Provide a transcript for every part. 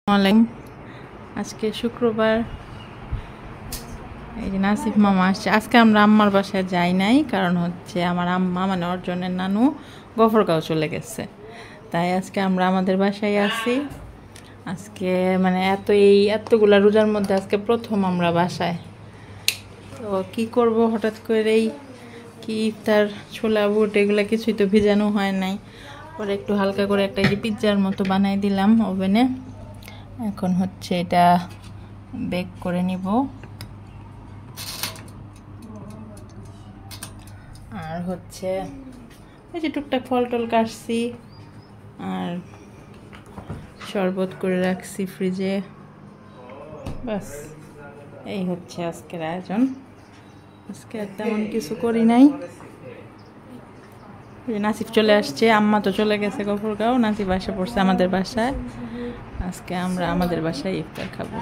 আজকে শুক্রবার এই যে নাসিফ মামা আসছে। আজকে আমরা আম্মার বাসায় যাই নাই, কারণ হচ্ছে আমার আম্মা মানে অর্জনের নানু গফরগাঁও চলে গেছে, তাই আজকে আমরা আমাদের বাসায় আছি। আজকে মানে এতগুলা রোজার মধ্যে আজকে প্রথম আমরা বাসায়। তো কি করব, হঠাৎ করেই কি ইফতার ছোলা বুট এগুলো কিছুই তো ভিজানো হয় নাই। পরে একটু হালকা করে একটা পিৎজার মতো বানাই দিলাম ওভেনে। এখন হচ্ছে এটা বেক করে নিব। আর হচ্ছে এই যে টুকটাক ফল টল কাটছি আর শরবত করে রাখছি ফ্রিজে। বাস এই হচ্ছে আজকের আয়োজন। আজকে আর তেমন কিছু করি নাই। নাসিফ চলে আসছে, আম্মা তো চলে গেছে গফরগাঁও, নাসিফ এসে পড়ছে আমাদের বাসায়। আজকে আমরা আমাদের বাসায় ইফতার খাবো।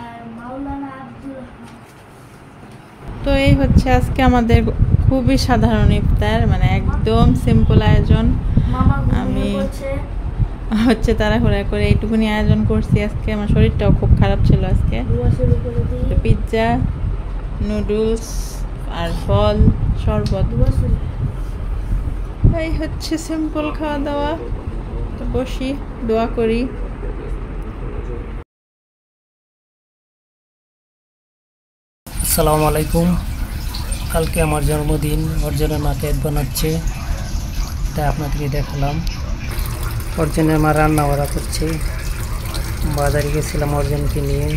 তো এই হচ্ছে আজকে আমাদের খুবই সাধারণ ইফতার, মানে একদম সিম্পল আয়োজন। আমি হচ্ছে তাড়াহুড়া করে এইটুকুনি আয়োজন করছি আজকে। আমার শরীরটাও খুব খারাপ ছিল আজকে। পিৎজা, নুডলস আর ফল, শরবত, এই হচ্ছে সিম্পল খাওয়া দাওয়া। তো বসি, দোয়া করি। আসসালামু আলাইকুম। কালকে আমার জন্মদিন, অর্জনের মা কেক বানাচ্ছে, তাই আপনাদেরকে দেখালাম। অর্জনের মা রান্না বাড়া করছে। বাজারে গেছিলাম অর্জনকে নিয়ে,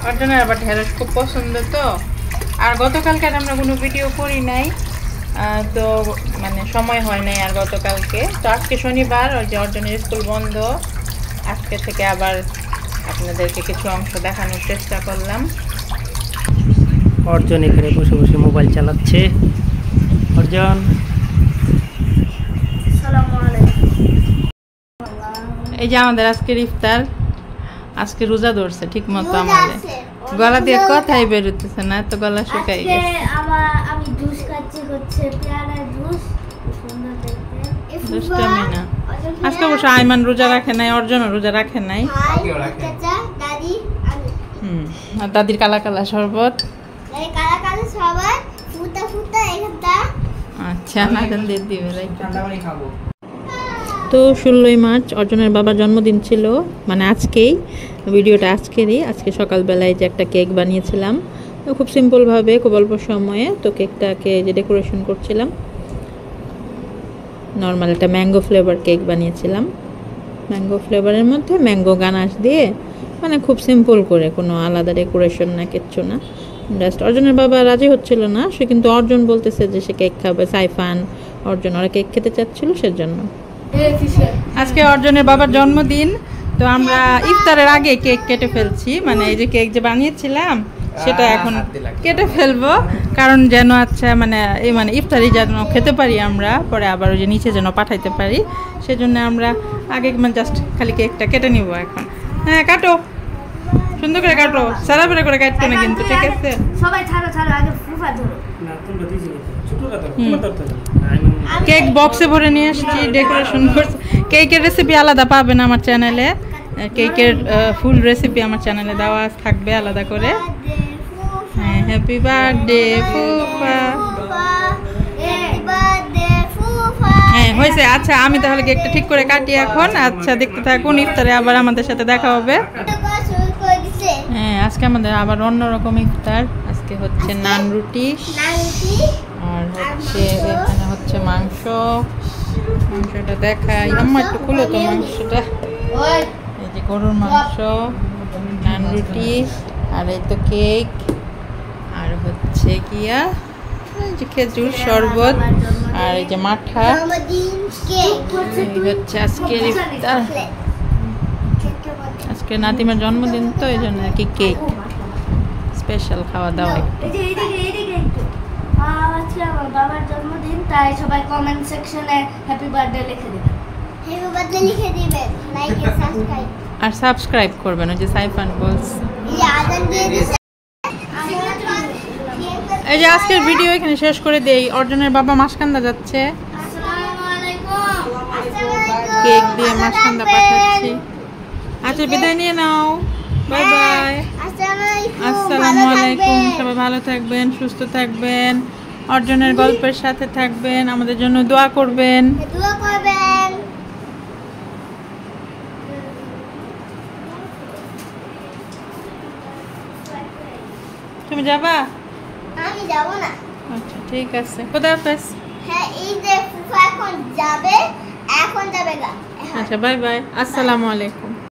অর্জনের আবার ঢেঁড়স খুব পছন্দ। তো আর গতকালকে আমরা কোনো ভিডিও করি নাই, তো মানে সময় হয় নাই আর গতকালকে। তো আজকে শনিবার, ওই যে অর্জনের স্কুল বন্ধ, আজকে থেকে আবার আপনাদেরকে কিছু অংশ দেখানোর চেষ্টা করলাম। অর্জন এখানে বসে বসে মোবাইল চালাচ্ছে। অর্জন, এই যে আমাদের আজকের ইফতার। আজকে রোজা ধরছে ঠিক মতো, আমাদের গলা দিয়ে কথাই বেরোতেছে না, এত গলা শুকাই গেছে। আমি জুস খাচ্ছি, হচ্ছে পেয়ারার জুস। দুষ্টামি না। আজকে অবশ্য আইমান রোজা রাখে নাই, অর্জনও রোজা রাখে নাই। আর দাদির কালা কালা শরবত। আচ্ছা, নাগান দিয়ে দিবে। তো 16ই মার্চ অর্জনের বাবার জন্মদিন ছিল, মানে আজকেই, ভিডিওটা আজকেরই। আজকে সকালবেলায় যে একটা কেক বানিয়েছিলাম খুব সিম্পলভাবে, খুব অল্প সময়ে। তো কেকটাকে যে ডেকোরেশন করছিলাম, নর্মাল একটা ম্যাঙ্গো ফ্লেভার কেক বানিয়েছিলাম। ম্যাঙ্গো ফ্লেভারের মধ্যে ম্যাঙ্গো গানাশ দিয়ে, মানে খুব সিম্পল করে, কোনো আলাদা ডেকোরেশন না, কিচ্ছু না। জাস্ট অর্জনের বাবা রাজি হচ্ছিল না, সে কিন্তু অর্জন বলতেছে যে সে কেক খাবে। সাইফান, অর্জন ওরা কেক খেতে চাচ্ছিল, সেজন্য। আজকে অর্জনের বাবার জন্মদিন, তো আমরা ইফতারের আগে কেক কেটে ফেলছি। মানে এই যে কেক যে বানিয়েছিলাম সেটা এখন কেটে ফেলবো, কারণ যেন আচ্ছা মানে ইফতারি যেন খেতে পারি আমরা, পরে আবার ওই যে নিচে যেন পাঠাইতে পারি, সেজন্য আমরা আগে জাস্ট খালি কেকটা কেটে নিব এখন। হ্যাঁ, কাটো, সুন্দর করে কাটো, সারা বেড়ে করে কাটতো না কিন্তু, ঠিক আছে? কেক বক্সে ভরে নিয়ে আসছি, ডেকোরেশন করছি। কেকের রেসিপি আলাদা পাবেন আমার চ্যানেলে, কেকের ফুল রেসিপি আমার চ্যানেলে দেওয়া থাকবে আলাদা করে। হ্যাঁ, হ্যাপি বার্থডে ফুফা। হ্যাঁ, হয়েছে। আচ্ছা, আমি তাহলে কেকটা ঠিক করে কাটি এখন। আচ্ছা, দেখতে থাকুন, ইফতারে আবার আমাদের সাথে দেখা হবে। হ্যাঁ, আজকে আমাদের আবার অন্যরকম ইফতার। আজকে হচ্ছে নান রুটি, আর হচ্ছে এখানে হচ্ছে মাংস। মাংসটা দেখাই, আম্মা একটু খুলো তো মাংসটা। এই যে গরুর মাংস, নান রুটি, আর এই তো কেক, আর হচ্ছে কিয়া যে খেজুর শরবত, আর এই যে মাঠা। এই হচ্ছে আজকের ইফতার। আজকে নাতিমার জন্মদিন, তো এই জন্য আর কি কেক স্পেশাল খাওয়া দাওয়া। আমার বাবার জন্মদিন, তাই সবাই কমেন্ট সেকশনে হ্যাপি বার্থডে লিখে দিবেন। হ্যাপি বার্থডে লিখে দিবেন, লাইক এন্ড সাবস্ক্রাইব, আর সাবস্ক্রাইব করবেন। ওই যে সাইফান বলছে। এই যে আজকের ভিডিও এখানে শেষ করে দেই। অর্জনের বাবা মাসকান্দা যাচ্ছে। আসসালামু আলাইকুম। কেক দিয়ে মাসকান্দা পাঠাচ্ছি। আচ্ছা বিদায় নিয়ে নাও, বাই বাই। আসসালামু আলাইকুম। সবাই ভালো থাকবেন, সুস্থ থাকবেন, অর্জনের গল্পের সাথে থাকবেন, আমাদের জন্য দোয়া করবেন। দোয়া করবেন। তুমি যাবা? আমি যাব না। আচ্ছা ঠিক আছে, খোদা হাফেজ। হ্যাঁ, এই যে ফুফা এখন যাবে, এখন যাবে গা। আচ্ছা বাই বাই, আসসালামু আলাইকুম।